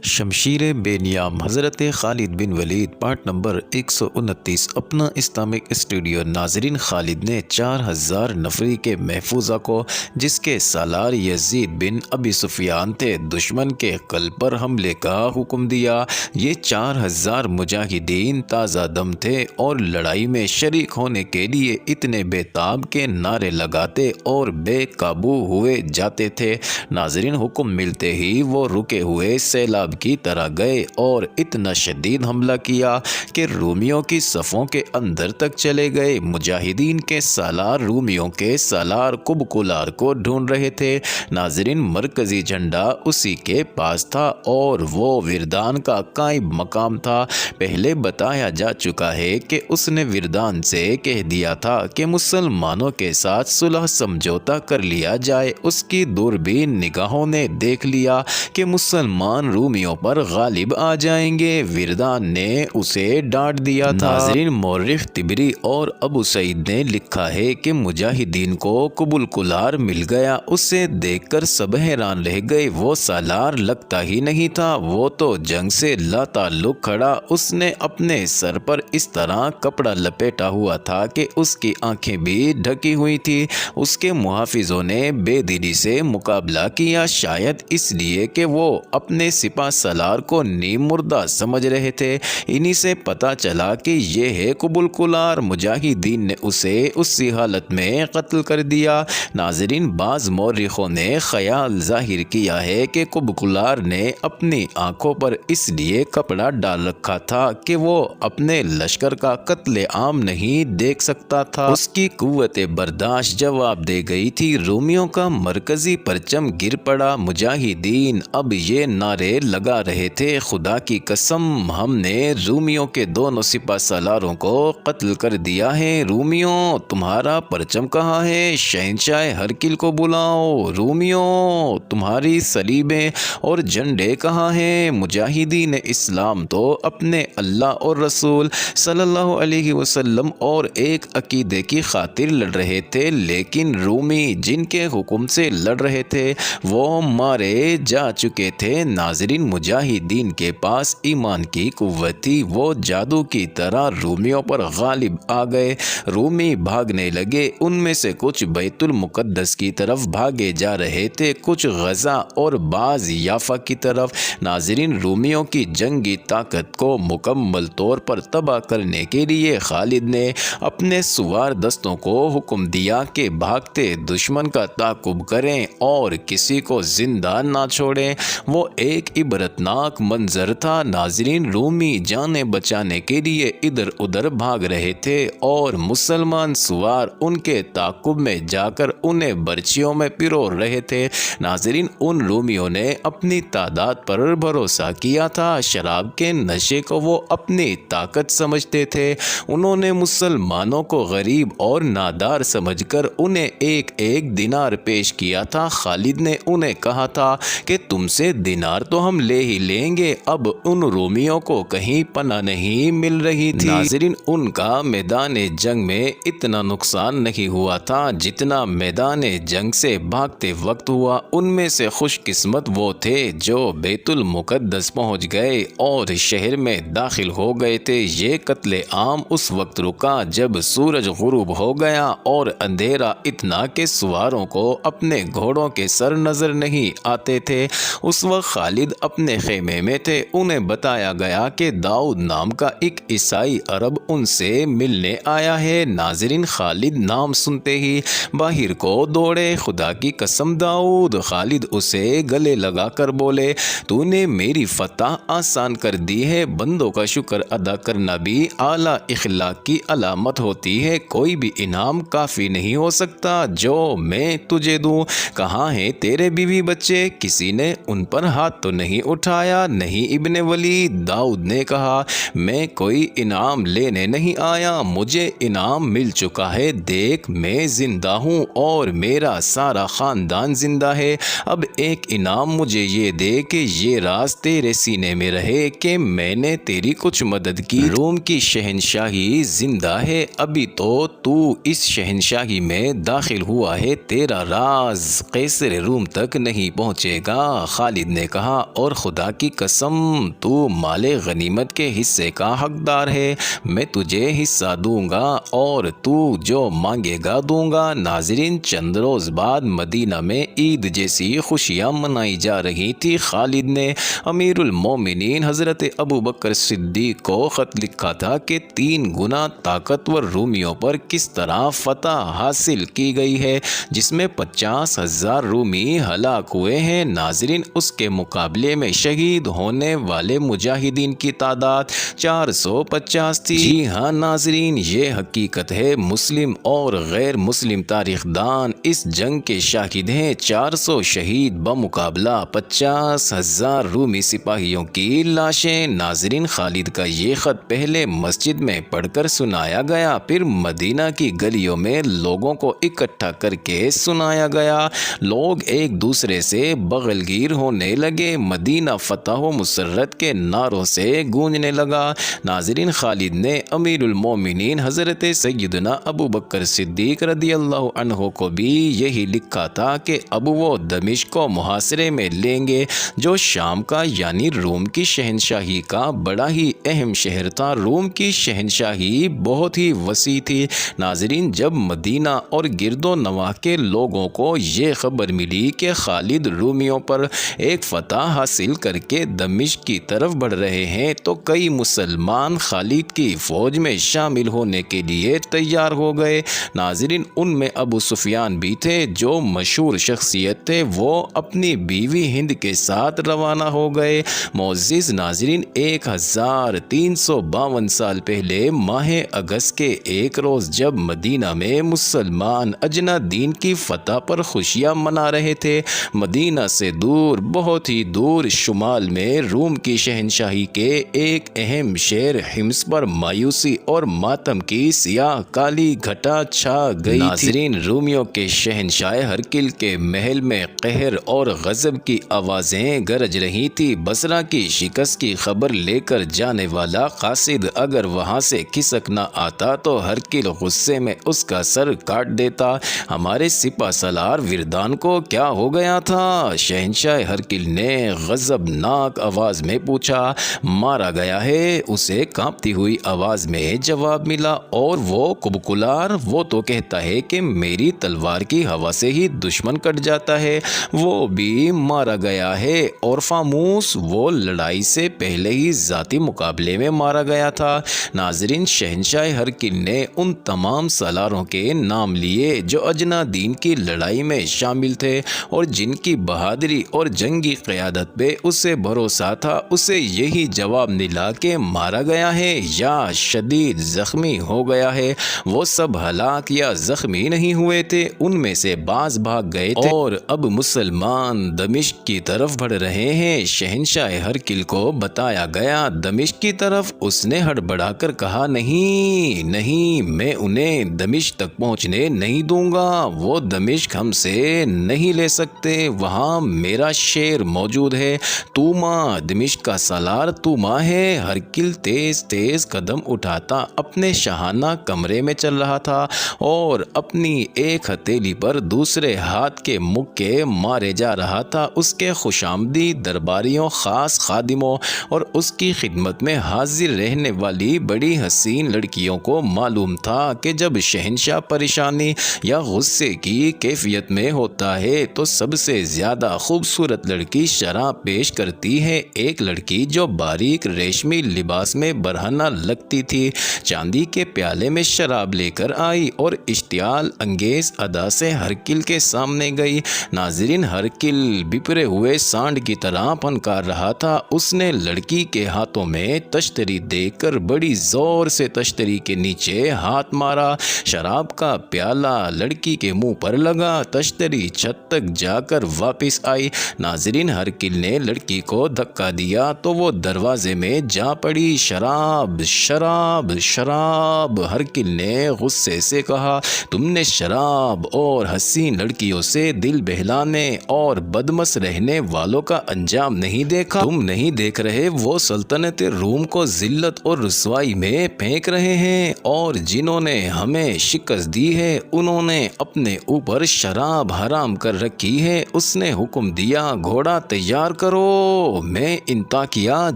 شمشیر بے نیام حضرت خالد بن ولید part number 129 اپنا اسلامک اسٹوڈیو۔ ناظرین، خالد نے 4000 نفری کے محفوظہ کو، جس کے سالار یزید بن ابی سفیان تھے، دشمن کے قلب پر حملے کا حکم دیا۔ یہ 4000 مجاہدین تازہ دم تھے اور لڑائی میں شریک ہونے کے لیے اتنے بے تاب کے نعرے لگاتے اور بے قابو ہوئے جاتے تھے۔ ناظرین، حکم ملتے ہی وہ رکے ہوئے سیلاب کی طرح گئے اور اتنا شدید حملہ کیا کہ رومیوں کی صفوں کے اندر تک چلے گئے۔ مجاہدین کے سالار رومیوں کے سالار قبقلار کو ڈھونڈ رہے تھے۔ ناظرین، مرکزی جھنڈا اسی کے پاس تھا اور وہ وردان کا قائم مقام تھا۔ پہلے بتایا جا چکا ہے کہ اس نے وردان سے کہہ دیا تھا کہ مسلمانوں کے ساتھ صلح سمجھوتا کر لیا جائے۔ اس کی دوربین نگاہوں نے دیکھ لیا کہ مسلمان رومیوں پر غالب آ جائیں گے۔ وردان نے اسے ڈانٹ دیا تھا۔ ناظرین، مورخ طبری اور ابو سعید نے لکھا ہے کہ مجاہدین کو قبقلار مل گیا۔ اسے دیکھ کر سب حیران رہ گئے۔ وہ سالار لگتا ہی نہیں تھا، وہ تو جنگ سے لا تعلق کھڑا۔ اس نے اپنے سر پر اس طرح کپڑا لپیٹا ہوا تھا کہ اس کی آنکھیں بھی ڈھکی ہوئی تھی۔ اس کے محافظوں نے بے دلی سے مقابلہ کیا، شاید اس لیے کہ وہ اپنے سپہ سالار کو نیم مردہ سمجھ رہے تھے۔ انہی سے پتا چلا کہ یہ ہے قبقلار۔ مجاہدین نے اسے اسی حالت میں قتل کر دیا۔ ناظرین، بعض مورخوں نے خیال ظاہر کیا ہے کہ قبقلار نے اپنی آنکھوں پر اس لیے کپڑا ڈال رکھا تھا کہ وہ اپنے لشکر کا قتل عام نہیں دیکھ سکتا تھا۔ اس کی قوت برداشت جواب دے گئی تھی۔ رومیوں کا مرکزی پرچم گر پڑا۔ مجاہدین اب یہ نعرے لگا رہے تھے، خدا کی قسم، ہم نے رومیوں کے دونوں سپہ سالاروں کو قتل کر دیا ہے۔ رومیوں، تمہارا پرچم کہاں ہے؟ شہنشاہ ہرکل کو بلاؤ۔ رومیوں، تمہاری صلیبیں اور جھنڈے کہاں ہیں؟ مجاہدین اسلام تو اپنے اللہ اور رسول صلی اللہ علیہ وسلم اور ایک عقیدے کی خاطر لڑ رہے تھے، لیکن رومی جن کے حکم سے لڑ رہے تھے وہ مارے جا چکے تھے۔ ناظرین، مجاہدین کے پاس ایمان کی قوت تھی، وہ جادو کی طرح رومیوں پر غالب آ گئے۔ رومی بھاگنے لگے، ان میں سے کچھ بیت المقدس کی طرف بھاگے جا رہے تھے، کچھ غزہ اور بعض یافا کی طرف۔ ناظرین، رومیوں کی جنگی طاقت کو مکمل طور پر تباہ کرنے کے لیے خالد نے اپنے سوار دستوں کو حکم دیا کہ بھاگتے دشمن کا تعاقب کریں اور کسی کو زندہ نہ چھوڑیں۔ وہ ایک عبرتناک منظر تھا۔ ناظرین، رومی جانیں بچانے کے لیے ادھر ادھر بھاگ رہے تھے اور مسلمان سوار ان کے تعاقب میں جا کر انہیں برچھیوں میں پرو رہے تھے۔ ناظرین، ان رومیوں نے اپنی تعداد پر بھروسہ کیا تھا، شراب کے نشے کو وہ اپنی طاقت سمجھتے تھے۔ انہوں نے مسلمانوں کو غریب اور نادار سمجھ کر انہیں ایک ایک دینار پیش کیا تھا۔ خالد نے انہیں کہا تھا کہ تم سے دینار تو ہم لے ہی لیں گے۔ اب ان رومیوں کو کہیں پناہ نہیں مل رہی تھی۔ ناظرین، ان کا میدان جنگ میں اتنا نقصان نہیں ہوا تھا جتنا میدان جنگ سے بھاگتے وقت ہوا۔ ان میں سے خوش قسمت وہ تھے جو بیت المقدس پہنچ گئے اور شہر میں داخل ہو گئے تھے۔ یہ قتل عام اس وقت رکا جب سورج غروب ہو گیا اور اندھیرا اتنا کہ سواروں کو اپنے گھوڑوں کے سر نظر نہیں آتے تھے۔ اس وقت خالد اپنے خیمے میں تھے۔ انہیں بتایا گیا کہ داؤد نام کا ایک عیسائی عرب ان سے ملنے آیا ہے۔ ناظرین، خالد نام سنتے ہی باہر کو دوڑے۔ خدا کی قسم داؤد! خالد اسے گلے لگا کر بولے، تو نے میری فتح آسان کر دی ہے۔ بندوں کا شکر ادا کرنا بھی اعلیٰ اخلاق کی علامت ہوتی ہے۔ کوئی بھی انعام کافی نہیں ہو سکتا جو میں تجھے دوں۔ کہاں ہیں تیرے بیوی بچے؟ کسی نے ان پر ہاتھ تو نہیں اٹھایا؟ نہیں ابن ولید، داؤد نے کہا، میں کوئی انعام لینے نہیں آیا، مجھے انعام مل چکا ہے۔ دیکھ، میں زندہ ہوں اور میرا سارا خاندان زندہ ہے۔ اب ایک انعام مجھے یہ دے کہ یہ راز تیرے سینے میں رہے کہ میں نے تیری کچھ مدد کی۔ روم کی شہنشاہی زندہ ہے، ابھی تو اس شہنشاہی میں داخل ہوا ہے، تیرا راز قیصر روم تک نہیں پہنچے گا۔ خالد نے کہا، اور اور خدا کی قسم تو مال غنیمت کے حصے کا حقدار ہے، میں تجھے حصہ دوں گا اور تو جو مانگے گا دوں گا۔ ناظرین، چند روز بعد مدینہ میں عید جیسی خوشیاں منائی جا رہی تھی۔ خالد نے امیر المومنین حضرت ابوبکر صدیق کو خط لکھا تھا کہ 3 گنا طاقتور رومیوں پر کس طرح فتح حاصل کی گئی ہے، جس میں 50,000 رومی ہلاک ہوئے ہیں۔ ناظرین، اس کے مقابلے میں شہید ہونے والے مجاہدین کی تعداد 450 تھی۔ جی ہاں ناظرین، یہ حقیقت ہے۔ مسلم اور غیر مسلم تاریخ دان اس جنگ کے شاہد ہیں۔ 400 شہید بمقابلہ 50,000 رومی سپاہیوں کی لاشیں۔ ناظرین، خالد کا یہ خط پہلے مسجد میں پڑھ کر سنایا گیا، پھر مدینہ کی گلیوں میں لوگوں کو اکٹھا کر کے سنایا گیا۔ لوگ ایک دوسرے سے بغل گیر ہونے لگے، مدینہ فتح و مسرت کے نعروں سے گونجنے لگا۔ ناظرین، خالد نے امیر المومنین حضرت سیدنا ابوبکر صدیق رضی اللہ عنہ کو بھی یہی لکھا تھا کہ اب وہ دمشق کو محاصرے میں لیں گے، جو شام کا یعنی روم کی شہنشاہی کا بڑا ہی اہم شہر تھا۔ روم کی شہنشاہی بہت ہی وسیع تھی۔ ناظرین، جب مدینہ اور گرد و نواح کے لوگوں کو یہ خبر ملی کہ خالد رومیوں پر ایک فتح حاصل کر کے دمشق کی طرف بڑھ رہے ہیں، تو کئی مسلمان خالد کی فوج میں شامل ہونے کے لیے تیار ہو گئے۔ ناظرین، ان میں ابو سفیان بھی تھے، جو مشہور شخصیت تھے۔ وہ اپنی بیوی ہند کے ساتھ روانہ ہو گئے۔ معزز ناظرین، 1352 سال پہلے ماہ اگست کے ایک روز جب مدینہ میں مسلمان اجنا دین کی فتح پر خوشیاں منا رہے تھے، مدینہ سے دور، بہت ہی دور شمال میں روم کی شہنشاہی کے ایک اہم شہر حمص پر مایوسی اور ماتم کی سیاہ کالی گھٹا چھا گئی تھی۔ ناظرین، رومیوں کے شہنشاہ ہرقل کے محل میں قہر اور غضب کی آوازیں گرج رہی تھی۔ بصرہ کی شکست کی خبر لے کر جانے والا قاصد اگر وہاں سے کھسک نہ آتا تو ہرقل غصے میں اس کا سر کاٹ دیتا۔ ہمارے سپہ سالار وردان کو کیا ہو گیا تھا؟ شہنشاہ ہرقل نے غضبناک آواز میں پوچھا۔ مارا گیا ہے، اسے کانپتی ہوئی آواز میں جواب ملا۔ اور وہ کبکلار، وہ تو کہتا ہے کہ میری تلوار کی ہوا سے ہی دشمن کٹ جاتا ہے، وہ بھی مارا گیا ہے۔ اور فاموس، وہ لڑائی سے پہلے ہی ذاتی مقابلے میں مارا گیا تھا۔ ناظرین، شہنشاہ ہرقل نے ان تمام سالاروں کے نام لیے جو اجنا دین کی لڑائی میں شامل تھے اور جن کی بہادری اور جنگی قیادت پہ اسے بھروسہ تھا۔ اسے یہی جواب ملا کہ مارا گیا ہے یا شدید زخمی ہو گیا ہے۔ وہ سب ہلاک یا زخمی نہیں ہوئے تھے، ان میں سے بعض بھاگ گئے تھے اور اب مسلمان دمشق کی طرف بڑھ رہے ہیں۔ شہنشاہ ہرقل کو بتایا گیا دمشق کی طرف۔ اس نے ہڑبڑا کر کہا، نہیں نہیں، میں انہیں دمشق تک پہنچنے نہیں دوں گا، وہ دمشق ہم سے نہیں لے سکتے، وہاں میرا شیر موجود ہے۔ توما دمشق کا سالار توما ہے۔ ہرقل تیز تیز قدم اٹھاتا اپنے شاہانہ کمرے میں چل رہا تھا اور اپنی ایک ہتھیلی پر دوسرے ہاتھ کے مکے مارے جا رہا تھا۔ اس کے خوشامدید درباریوں، خاص خادموں اور اس کی خدمت میں حاضر رہنے والی بڑی حسین لڑکیوں کو معلوم تھا کہ جب شہنشاہ پریشانی یا غصے کی کیفیت میں ہوتا ہے تو سب سے زیادہ خوبصورت لڑکی شراب پیش کرتی ہے۔ ایک لڑکی جو باریک ریشمی لباس میں برہنہ لگتی تھی، چاندی کے پیالے میں شراب لے کر آئی اور اشتعال انگیز ادا سے ہرقل کے سامنے گئی۔ ناظرین، ہرقل بپرے ہوئے سانڈ کی طرح پھنکار رہا تھا۔ اس نے لڑکی کے ہاتھوں میں تشتری دیکھ کر بڑی زور سے تشتری کے نیچے ہاتھ مارا۔ شراب کا پیالہ لڑکی کے منہ پر لگا، تشتری چھت تک جا کر واپس آئی۔ ناظرین، ہرقل نے لڑکی کو دھکا دیا تو وہ دروازے میں جا پڑی۔ شراب شراب شراب، ہرقل نے غصے سے کہا، تم نے شراب اور حسین لڑکیوں سے دل بہلانے اور بدمست رہنے والوں کا انجام نہیں دیکھا؟ تم نہیں دیکھ رہے وہ سلطنت روم کو ذلت اور رسوائی میں پھینک رہے ہیں، اور جنہوں نے ہمیں شکست دی ہے انہوں نے اپنے اوپر شراب حرام کر رکھی ہے۔ اس نے حکم دیا، گھوڑا تیار کرو، میں انطاکیہ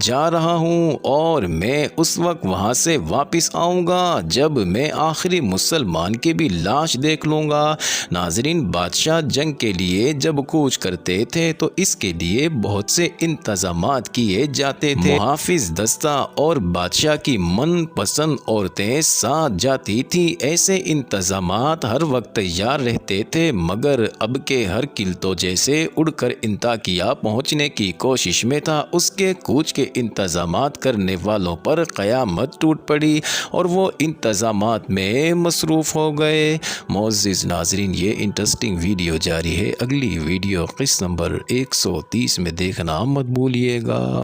جا رہا ہوں اور میں اس وقت وہاں سے واپس آؤں گا جب میں آخری مسلمان کی بھی لاش دیکھ لوں گا۔ ناظرین، بادشاہ جنگ کے لیے جب کوچ کرتے تھے تو اس کے لیے بہت سے انتظامات کیے جاتے تھے۔ محافظ دستہ اور بادشاہ کی من پسند عورتیں ساتھ جاتی تھی۔ ایسے انتظامات ہر وقت تیار رہتے تھے، مگر اب کے ہر قلتوں جیسے اڑ کر انطاکیہ پہنچنے کی کوشش میں تھا۔ اس کے کوچ کے انتظامات کرنے والوں پر قیامت ٹوٹ پڑی اور وہ انتظامات میں مصروف ہو گئے۔ معزز ناظرین، یہ انٹرسٹنگ ویڈیو جاری ہے، اگلی ویڈیو قسط نمبر 130 میں دیکھنا مت بھولیے گا۔